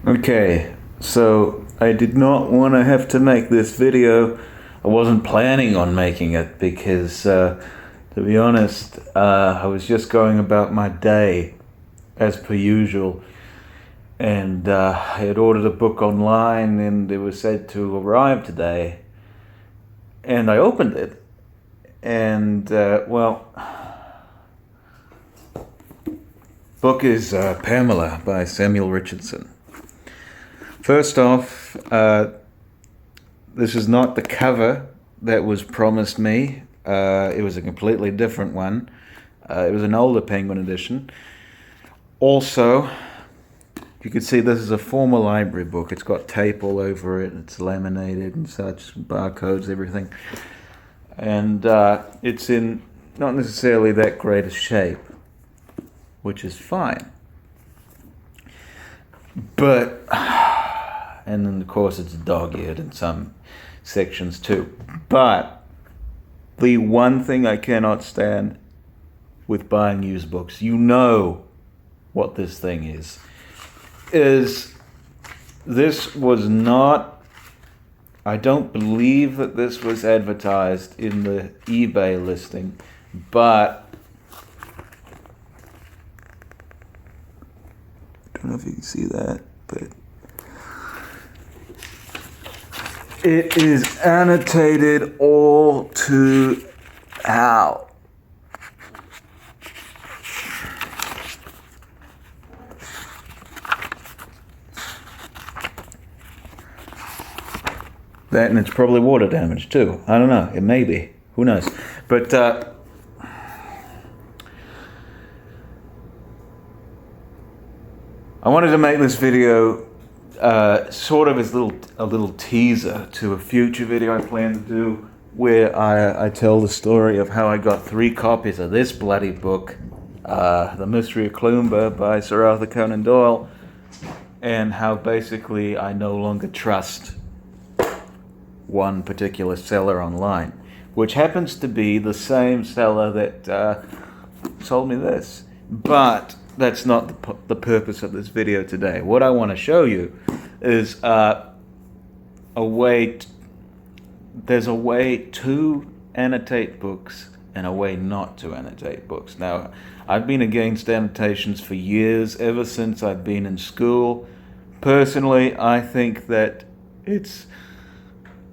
Okay, so I did not want to have to make this video. I wasn't planning on making it because, to be honest, I was just going about my day as per usual. And I had ordered a book online and it was said to arrive today. And I opened it. And, book is Pamela by Samuel Richardson. First off, this is not the cover that was promised me. It was a completely different one. It was an older Penguin edition. Also, you can see this is a former library book. It's got tape all over it. It's laminated and such, barcodes, everything. And it's in not necessarily that great a shape, which is fine. But, and then of course it's dog-eared in some sections too. But the one thing I cannot stand with buying used books, you know what this thing is this was not, I don't believe that this was advertised in the eBay listing, but I don't know if you can see that, but it is annotated all to out. That, and it's probably water damage too. I don't know. It may be. Who knows? But I wanted to make this video sort of as a little teaser to a future video I plan to do, where I tell the story of how I got 3 copies of this bloody book, The Mystery of Clumber by Sir Arthur Conan Doyle, and how basically I no longer trust one particular seller online, which happens to be the same seller that sold me this. But that's not the purpose of this video today. What I want to show you is there's a way to annotate books and a way not to annotate books. Now, I've been against annotations for years, ever since I've been in school. Personally, I think that it's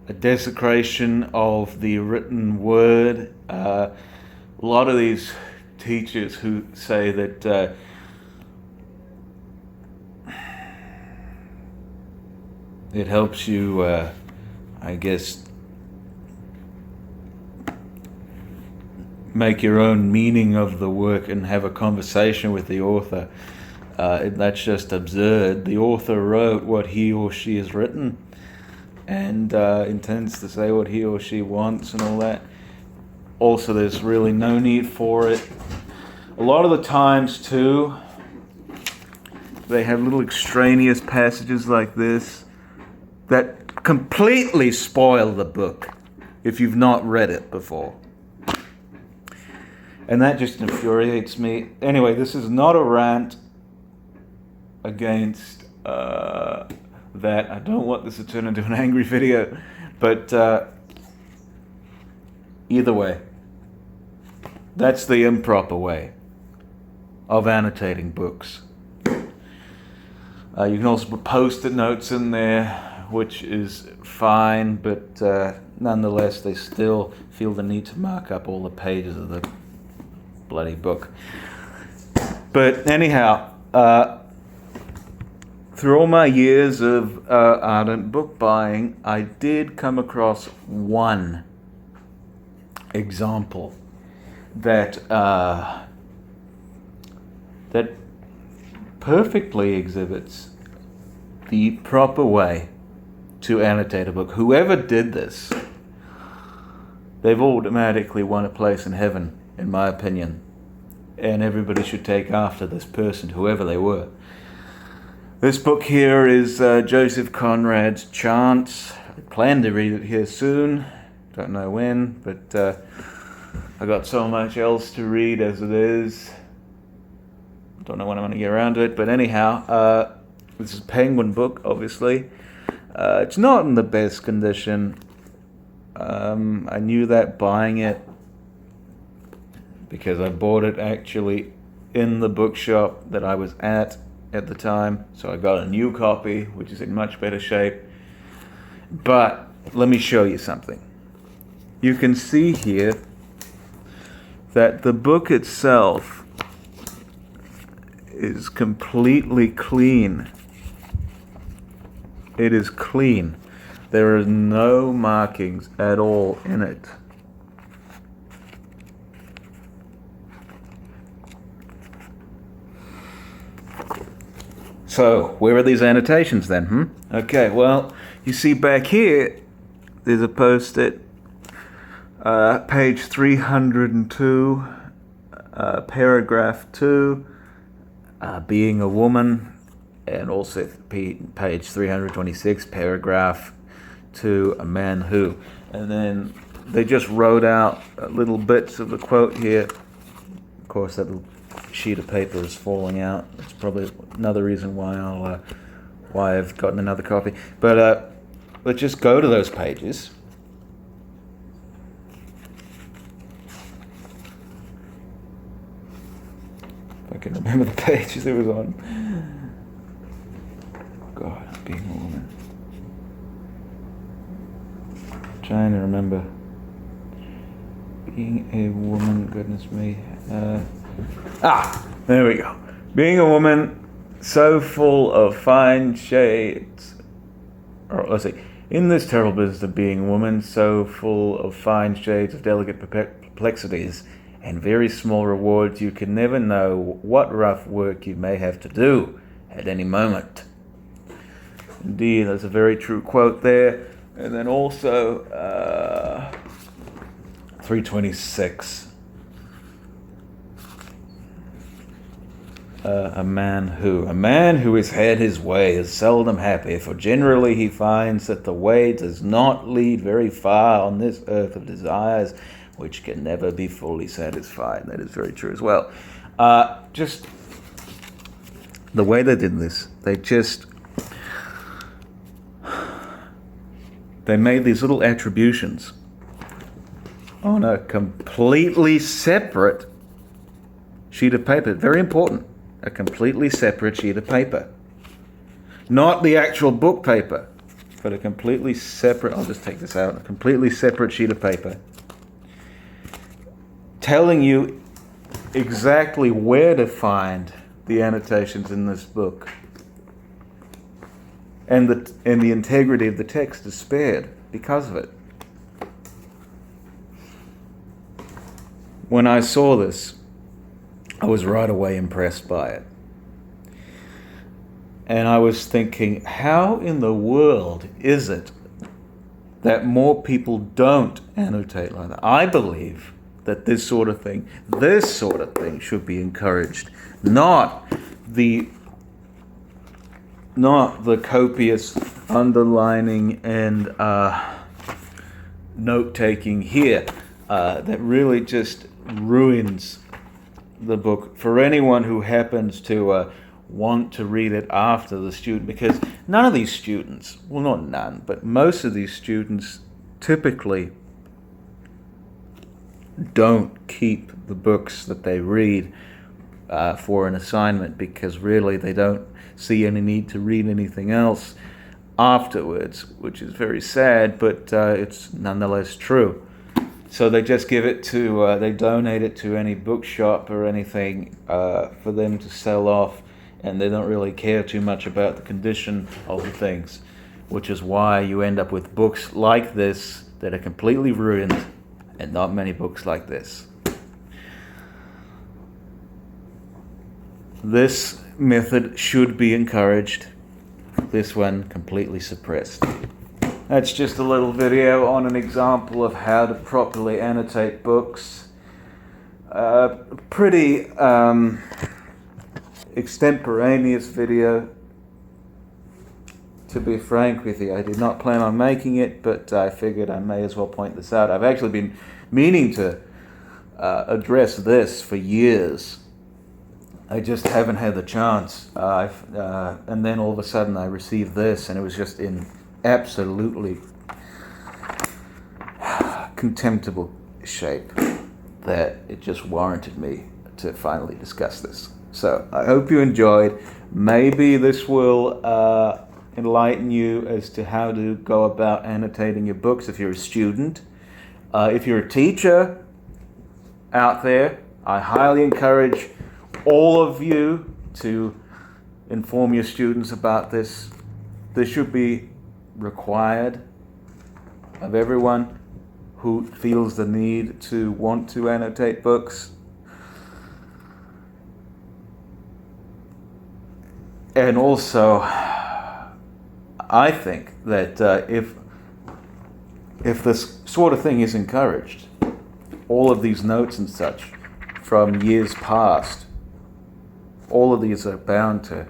a desecration of the written word. A lot of these teachers who say that it helps you, I guess, make your own meaning of the work and have a conversation with the author. That's just absurd. The author wrote what he or she has written and intends to say what he or she wants and all that. Also, there's really no need for it. A lot of the times, too, they have little extraneous passages like this that completely spoil the book if you've not read it before. And that just infuriates me. Anyway, this is not a rant against that. I don't want this to turn into an angry video, but either way, that's the improper way of annotating books. You can also put post-it notes in there, which is fine, but nonetheless, they still feel the need to mark up all the pages of the bloody book. But anyhow, through all my years of ardent book buying, I did come across one example that that perfectly exhibits the proper way to annotate a book. Whoever did this, they've automatically won a place in heaven, in my opinion. And everybody should take after this person, whoever they were. This book here is Joseph Conrad's Chance. I plan to read it here soon. Don't know when, but I got so much else to read as it is. Don't know when I'm going to get around to it, but anyhow, This is a Penguin book, obviously. It's not in the best condition. I knew that buying it because I bought it actually in the bookshop that I was at the time. So I got a new copy, which is in much better shape. But let me show you something. You can see here that the book itself is completely clean. It is clean. There are no markings at all in it. So, where are these annotations then? Okay, well, you see back here, there's a post-it, page 302, paragraph 2, being a woman, and also page 326, paragraph 2, a man who. And then they just wrote out little bits of the quote here. Of course, that little sheet of paper is falling out. That's probably another reason why I've gotten another copy. But let's just go to those pages. If I can remember the pages it was on. God, being a woman. Trying to remember. Being a woman, goodness me. There we go. Being a woman so full of fine shades. Or let's see. In this terrible business of being a woman, so full of fine shades of delicate perplexities and very small rewards, you can never know what rough work you may have to do at any moment. Indeed, that's a very true quote there. And then also 326. A man who has had his way is seldom happy, for generally he finds that the way does not lead very far on this earth of desires which can never be fully satisfied. That is very true as well. Just the way they did this, they made these little attributions on a completely separate sheet of paper. Very important. A completely separate sheet of paper. Not the actual book paper, but a completely separate, I'll just take this out, a completely separate sheet of paper. Telling you exactly where to find the annotations in this book. And the integrity of the text is spared because of it. When I saw this, I was right away impressed by it. And I was thinking, how in the world is it that more people don't annotate like that? I believe that this sort of thing should be encouraged. Not the copious underlining and note-taking here that really just ruins the book for anyone who happens to want to read it after the student, because none of these students, well, not none, but most of these students typically don't keep the books that they read for an assignment, because really they don't see any need to read anything else afterwards, which is very sad, but it's nonetheless true. So they just give it to, they donate it to any bookshop or anything for them to sell off, and they don't really care too much about the condition of the things, which is why you end up with books like this that are completely ruined, and not many books like this. This method should be encouraged. This one completely suppressed. That's just a little video on an example of how to properly annotate books. Pretty extemporaneous video, to be frank with you. I did not plan on making it, but I figured I may as well point this out. I've actually been meaning to address this for years, I just haven't had the chance. And then all of a sudden I received this, and it was just in absolutely contemptible shape that it just warranted me to finally discuss this. So I hope you enjoyed. Maybe this will enlighten you as to how to go about annotating your books if you're a student. If you're a teacher out there, I highly encourage all of you to inform your students about this. This should be required of everyone who feels the need to want to annotate books. And also, I think that if this sort of thing is encouraged, all of these notes and such from years past, all of these are bound to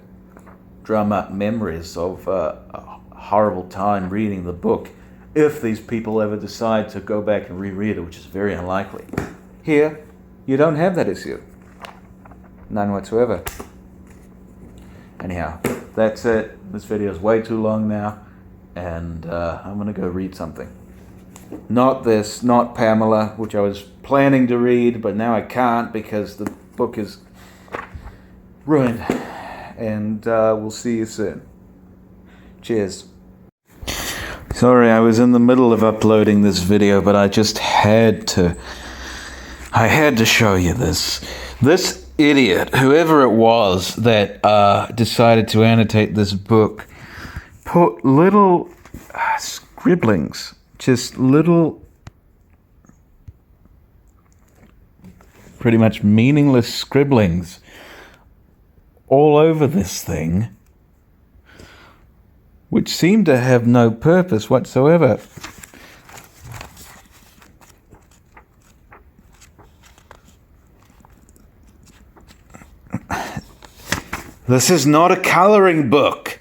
drum up memories of a horrible time reading the book, if these people ever decide to go back and reread it, which is very unlikely. Here, you don't have that issue. None whatsoever. Anyhow, that's it. This video is way too long now, and I'm going to go read something. Not this, not Pamela, which I was planning to read, but now I can't because the book is ruined. And we'll see you soon. Cheers. Sorry, I was in the middle of uploading this video, but I just had to show you this. This idiot, whoever it was that decided to annotate this book, put little scribblings, just little, pretty much meaningless scribblings all over this thing, which seemed to have no purpose whatsoever. This is not a coloring book.